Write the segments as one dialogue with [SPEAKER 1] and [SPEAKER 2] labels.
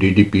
[SPEAKER 1] DDP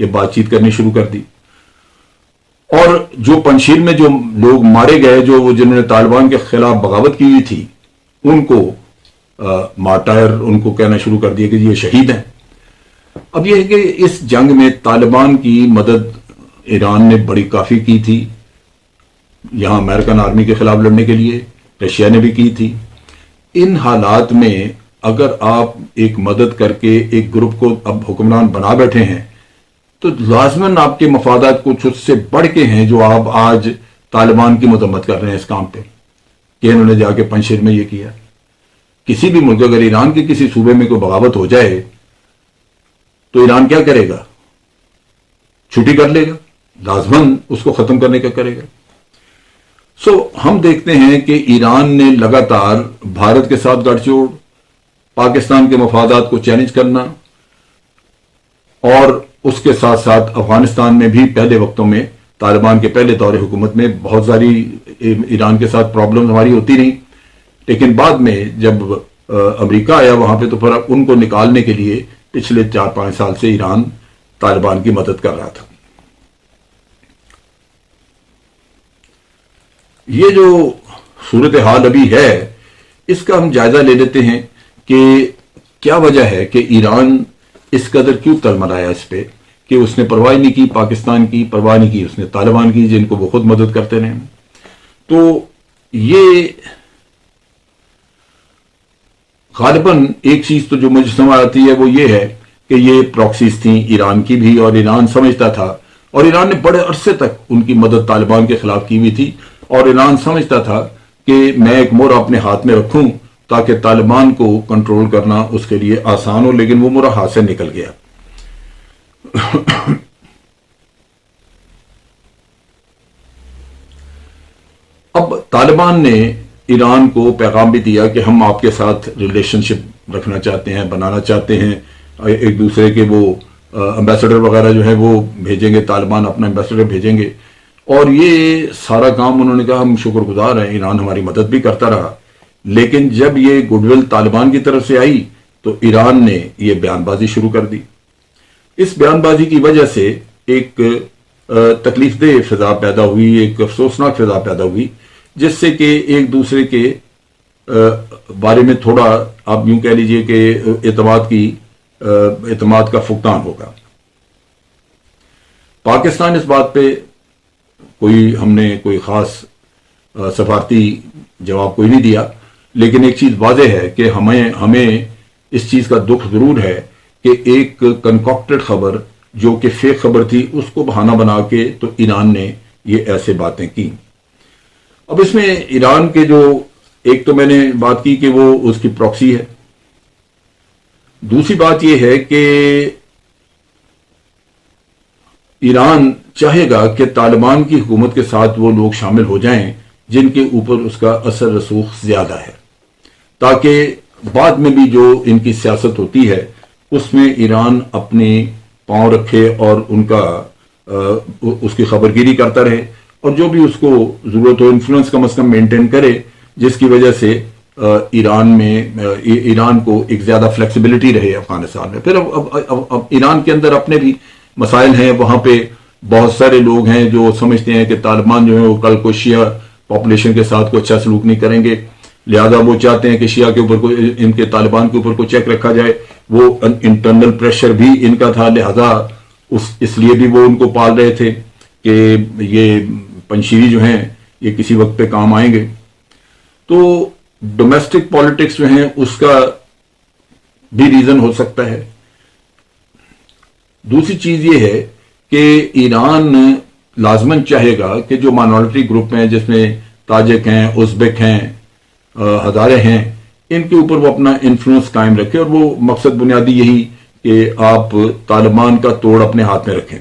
[SPEAKER 1] یہ بات چیت کرنی شروع کر دی. اور جو پنشیر میں جو لوگ مارے گئے، جنہوں نے طالبان کے خلاف بغاوت کی ہوئی تھی، ان کو مارٹائر ان کو کہنا شروع کر دیا کہ یہ شہید ہیں. اب یہ ہے کہ اس جنگ میں طالبان کی مدد ایران نے بڑی کافی کی تھی. یہاں امریکن آرمی کے خلاف لڑنے کے لیے رشیا نے بھی کی تھی. ان حالات میں اگر آپ ایک مدد کر کے ایک گروپ کو اب حکمران بنا بیٹھے ہیں تو لازماً آپ کے مفادات کچھ اس سے بڑھ کے ہیں جو آپ آج طالبان کی مذمت کر رہے ہیں اس کام پہ کہ انہوں نے جا کے پنشیر میں یہ کیا. کسی بھی ملک، اگر ایران کے کسی صوبے میں کوئی بغاوت ہو جائے تو ایران کیا کرے گا؟ چھٹی کر لے گا، لازماً اس کو ختم کرنے کا کرے گا. ہم دیکھتے ہیں کہ ایران نے لگاتار بھارت کے ساتھ گٹھ جوڑ، پاکستان کے مفادات کو چیلنج کرنا، اور اس کے ساتھ ساتھ افغانستان میں بھی پہلے وقتوں میں طالبان کے پہلے دور حکومت میں بہت ساری ایران کے ساتھ پرابلم ہماری ہوتی رہی، لیکن بعد میں جب امریکہ آیا وہاں پہ تو پھر ان کو نکالنے کے لیے پچھلے 4-5 سال سے ایران طالبان کی مدد کر رہا تھا. یہ جو صورتحال ابھی ہے اس کا ہم جائزہ لے لیتے ہیں کہ کیا وجہ ہے کہ ایران اس قدر کیوں تلملایا اس پہ کہ اس نے پرواہ نہیں کی پاکستان کی، پرواہ نہیں کی اس نے طالبان کی جن کو وہ خود مدد کرتے رہے. تو یہ غالباً ایک چیز تو جو مجھے سمجھ آتی ہے وہ یہ ہے کہ یہ پراکسیز تھیں ایران کی بھی، اور ایران سمجھتا تھا، اور ایران نے بڑے عرصے تک ان کی مدد طالبان کے خلاف کی ہوئی تھی، اور ایران سمجھتا تھا کہ میں ایک مورا اپنے ہاتھ میں رکھوں تاکہ طالبان کو کنٹرول کرنا اس کے لیے آسان ہو، لیکن وہ مورا ہاتھ سے نکل گیا. اب طالبان نے ایران کو پیغام بھی دیا کہ ہم آپ کے ساتھ ریلیشن شپ رکھنا چاہتے ہیں، بنانا چاہتے ہیں، ایک دوسرے کے وہ امبیسڈر وغیرہ جو ہے وہ بھیجیں گے، طالبان اپنا امبیسڈر بھیجیں گے. اور یہ سارا کام انہوں نے کہا ہم شکر گزار ہیں، ایران ہماری مدد بھی کرتا رہا. لیکن جب یہ گڈ ول طالبان کی طرف سے آئی تو ایران نے یہ بیان بازی شروع کر دی. اس بیان بازی کی وجہ سے ایک تکلیف دہ فضا پیدا ہوئی، ایک افسوسناک فضا پیدا ہوئی، جس سے کہ ایک دوسرے کے بارے میں تھوڑا آپ یوں کہہ لیجئے کہ اعتماد کا فقدان ہوگا. پاکستان اس بات پہ ہم نے کوئی خاص سفارتی جواب کوئی نہیں دیا، لیکن ایک چیز واضح ہے کہ ہمیں اس چیز کا دکھ ضرور ہے کہ ایک کنکاکٹڈ خبر جو کہ فیک خبر تھی اس کو بہانہ بنا کے تو ایران نے یہ ایسے باتیں کی. اب اس میں ایران کے جو ایک تو میں نے بات کی کہ وہ اس کی پراکسی ہے، دوسری بات یہ ہے کہ ایران چاہے گا کہ طالبان کی حکومت کے ساتھ وہ لوگ شامل ہو جائیں جن کے اوپر اس کا اثر رسوخ زیادہ ہے، تاکہ بعد میں بھی جو ان کی سیاست ہوتی ہے اس میں ایران اپنے پاؤں رکھے اور اس کی خبر گیری کرتا رہے، اور جو بھی اس کو ضرورت who influence come is come maintain کرے، جس کی وجہ سے ایران کو ایک زیادہ فلیکسیبلٹی رہے افغانستان میں. پھر اب ایران کے اندر اپنے بھی مسائل ہیں، وہاں پہ بہت سارے لوگ ہیں جو سمجھتے ہیں کہ طالبان جو ہیں وہ کل کو شیعہ پاپولیشن کے ساتھ کوئی اچھا سلوک نہیں کریں گے، لہذا وہ چاہتے ہیں کہ شیعہ کے اوپر ان کے طالبان کے اوپر کوئی چیک رکھا جائے. وہ انٹرنل پریشر بھی ان کا تھا، لہذا اس لیے بھی وہ ان کو پال رہے تھے کہ یہ پنشیری جو ہیں یہ کسی وقت پہ کام آئیں گے. تو ڈومیسٹک پالیٹکس جو ہیں اس کا بھی ریزن ہو سکتا ہے. دوسری چیز یہ ہے کہ ایران لازماً چاہے گا کہ جو مائنورٹی گروپ ہیں جس میں تاجک ہیں، ازبک ہیں، ہزارے ہیں، ان کے اوپر وہ اپنا انفلوئنس قائم رکھے، اور وہ مقصد بنیادی یہی کہ آپ طالبان کا توڑ اپنے ہاتھ میں رکھیں.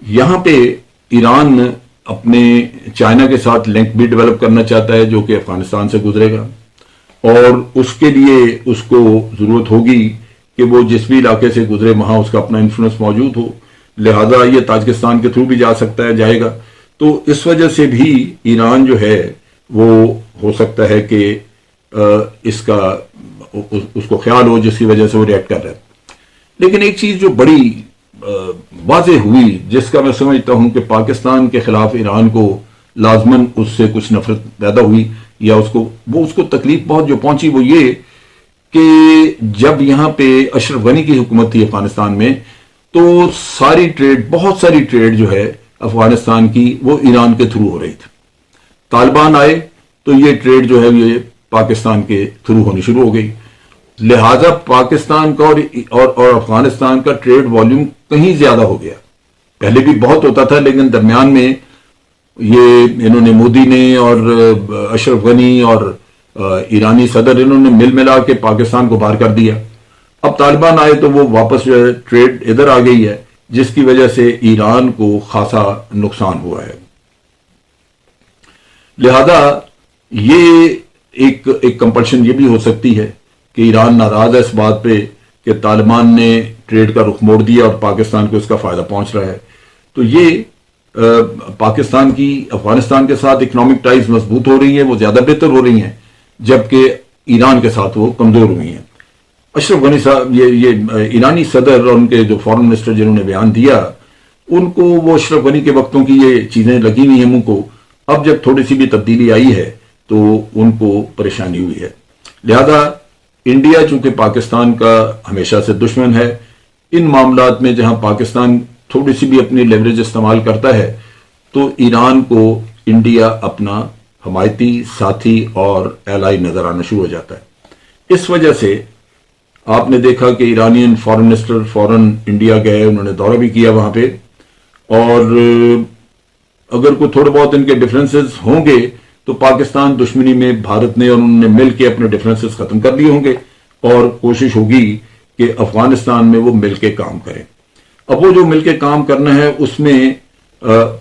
[SPEAKER 1] یہاں پہ ایران اپنے چائنا کے ساتھ لنک بھی ڈیولپ کرنا چاہتا ہے جو کہ افغانستان سے گزرے گا، اور اس کے لیے اس کو ضرورت ہوگی کہ وہ جس بھی علاقے سے گزرے وہاں اس کا اپنا انفلوئنس موجود ہو، لہذا یہ تاجکستان کے تھرو بھی جا سکتا ہے، جائے گا. تو اس وجہ سے بھی ایران جو ہے وہ ہو سکتا ہے کہ اس کو خیال ہو جس کی وجہ سے وہ ریئیکٹ کر رہا ہے. لیکن ایک چیز جو بڑی واضح ہوئی، جس کا میں سمجھتا ہوں کہ پاکستان کے خلاف ایران کو لازماً اس سے کچھ نفرت پیدا ہوئی، یا اس کو تکلیف بہت جو پہنچی، وہ یہ کہ جب یہاں پہ اشرف غنی کی حکومت تھی افغانستان میں، تو بہت ساری ٹریڈ جو ہے افغانستان کی وہ ایران کے تھرو ہو رہی تھی۔ طالبان آئے تو یہ ٹریڈ جو ہے یہ پاکستان کے تھرو ہونی شروع ہو گئی، لہذا پاکستان کا اور افغانستان کا ٹریڈ والیوم کہیں زیادہ ہو گیا۔ پہلے بھی بہت ہوتا تھا، لیکن درمیان میں انہوں نے مودی نے اور اشرف غنی اور ایرانی صدر انہوں نے مل ملا کے پاکستان کو باہر کر دیا۔ اب طالبان آئے تو وہ واپس جو ہے ٹریڈ ادھر آ گئی ہے، جس کی وجہ سے ایران کو خاصا نقصان ہوا ہے۔ لہذا یہ ایک کمپلشن یہ بھی ہو سکتی ہے کہ ایران ناراض ہے اس بات پہ کہ طالبان نے ٹریڈ کا رخ موڑ دیا اور پاکستان کو اس کا فائدہ پہنچ رہا ہے، تو یہ پاکستان کی افغانستان کے ساتھ اکنامک ٹائز مضبوط ہو رہی ہیں، وہ زیادہ بہتر ہو رہی ہیں، جبکہ ایران کے ساتھ وہ کمزور ہوئی ہیں۔ اشرف غنی صاحب، یہ ایرانی صدر اور ان کے جو فارن منسٹر جنہوں نے بیان دیا، ان کو وہ اشرف غنی کے وقتوں کی یہ چیزیں لگی ہوئی ہیں منہ کو، اب جب تھوڑی سی بھی تبدیلی آئی ہے تو ان کو پریشانی ہوئی ہے۔ لہذا انڈیا چونکہ پاکستان کا ہمیشہ سے دشمن ہے، ان معاملات میں جہاں پاکستان تھوڑی سی بھی اپنی لیوریج استعمال کرتا ہے تو ایران کو انڈیا اپنا حمایتی ساتھی اور ایلائی نظر آنا شروع ہو جاتا ہے۔ اس وجہ سے آپ نے دیکھا کہ ایرانین فارن منسٹر فورن انڈیا گئے، انہوں نے دورہ بھی کیا وہاں پہ، اور اگر کوئی تھوڑے بہت ان کے ڈفرینسز ہوں گے تو پاکستان دشمنی میں بھارت نے اور انہوں نے مل کے اپنے ڈفرینسز ختم کر لیے ہوں گے، اور کوشش ہوگی کہ افغانستان میں وہ مل کے کام کریں۔ اب وہ جو مل کے کام کرنا ہے اس میں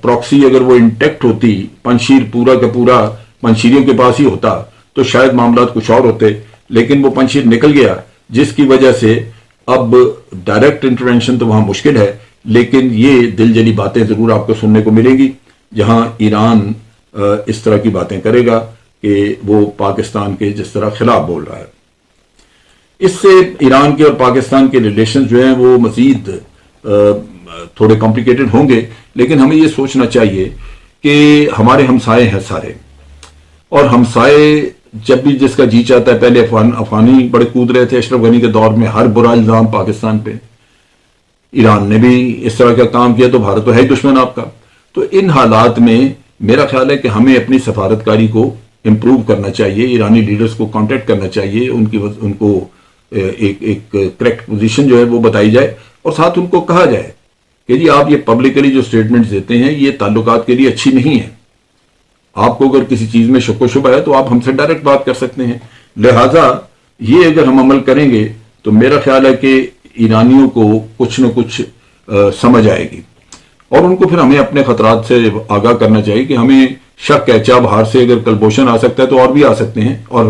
[SPEAKER 1] پراکسی اگر وہ انٹیکٹ ہوتی، پنشیر پورا کا پورا پنشیریوں کے پاس ہی ہوتا تو شاید معاملات کچھ اور ہوتے، لیکن وہ پنشیر نکل گیا، جس کی وجہ سے اب ڈائریکٹ انٹرونشن تو وہاں مشکل ہے، لیکن یہ دل جلی باتیں ضرور آپ کو سننے کو ملیں گی، جہاں ایران اس طرح کی باتیں کرے گا کہ وہ پاکستان کے جس طرح خلاف بول رہا ہے۔ اس سے ایران کے اور پاکستان کے ریلیشن جو ہیں وہ مزید تھوڑے کمپلیکیٹڈ ہوں گے، لیکن ہمیں یہ سوچنا چاہیے کہ ہمارے ہمسائے ہیں سارے، اور ہمسائے جب بھی جس کا جی چاہتا ہے، پہلے افغانی بڑے کود رہے تھے اشرف غنی کے دور میں، ہر برا الزام پاکستان پہ، ایران نے بھی اس طرح کا کام کیا، تو بھارت تو ہے ہی دشمن آپ کا۔ تو ان حالات میں میرا خیال ہے کہ ہمیں اپنی سفارتکاری کو امپروو کرنا چاہیے، ایرانی لیڈرز کو کانٹیکٹ کرنا چاہیے، ان کو ایک کریکٹ پوزیشن جو ہے وہ بتائی جائے، اور ساتھ ان کو کہا جائے کہ جی آپ یہ پبلکلی جو سٹیٹمنٹس دیتے ہیں یہ تعلقات کے لیے اچھی نہیں ہے، آپ کو اگر کسی چیز میں شک و شبہ ہے تو آپ ہم سے ڈائریکٹ بات کر سکتے ہیں۔ لہٰذا یہ اگر ہم عمل کریں گے تو میرا خیال ہے کہ ایرانیوں کو کچھ نہ کچھ سمجھ آئے گی، اور ان کو پھر ہمیں اپنے خطرات سے آگاہ کرنا چاہیے کہ ہمیں شک ہے، چاہ باہر سے اگر کلبوشن آ سکتا ہے تو اور بھی آ سکتے ہیں، اور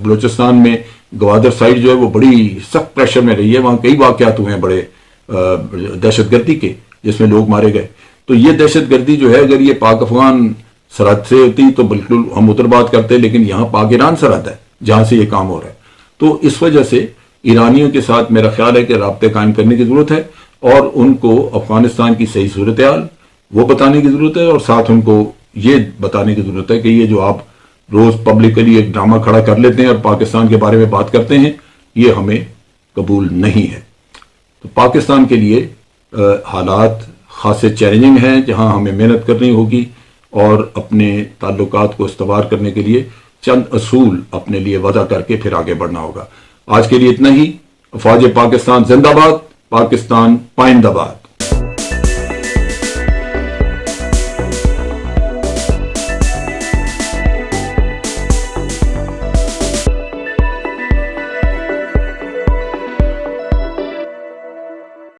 [SPEAKER 1] بلوچستان میں گوادر سائڈ جو ہے وہ بڑی سخت پریشر میں رہی ہے، وہاں کئی واقعات ہوئے ہیں بڑے دہشت گردی کے جس میں لوگ مارے گئے۔ تو یہ دہشت گردی جو ہے اگر یہ پاک افغان سرحد سے ہوتی تو بالکل ہم ادھر بات کرتے، لیکن یہاں پاک ایران سرحد ہے جہاں سے یہ کام ہو رہا ہے، تو اس وجہ سے ایرانیوں کے ساتھ میرا خیال ہے کہ رابطے قائم کرنے کی ضرورت ہے، اور ان کو افغانستان کی صحیح صورتحال وہ بتانے کی ضرورت ہے، اور ساتھ ان کو یہ بتانے کی ضرورت ہے کہ یہ جو آپ روز پبلکلی ایک ڈرامہ کھڑا کر لیتے ہیں اور پاکستان کے بارے میں بات کرتے ہیں، یہ ہمیں قبول نہیں ہے۔ تو پاکستان کے لیے حالات خاصے چیلنجنگ ہیں، جہاں ہمیں محنت کرنی ہوگی، اور اپنے تعلقات کو استوار کرنے کے لیے چند اصول اپنے لیے وضع کر کے پھر آگے بڑھنا ہوگا۔ آج کے لیے اتنا ہی۔ افواج پاکستان زندہ باد، پاکستان پائندہ باد۔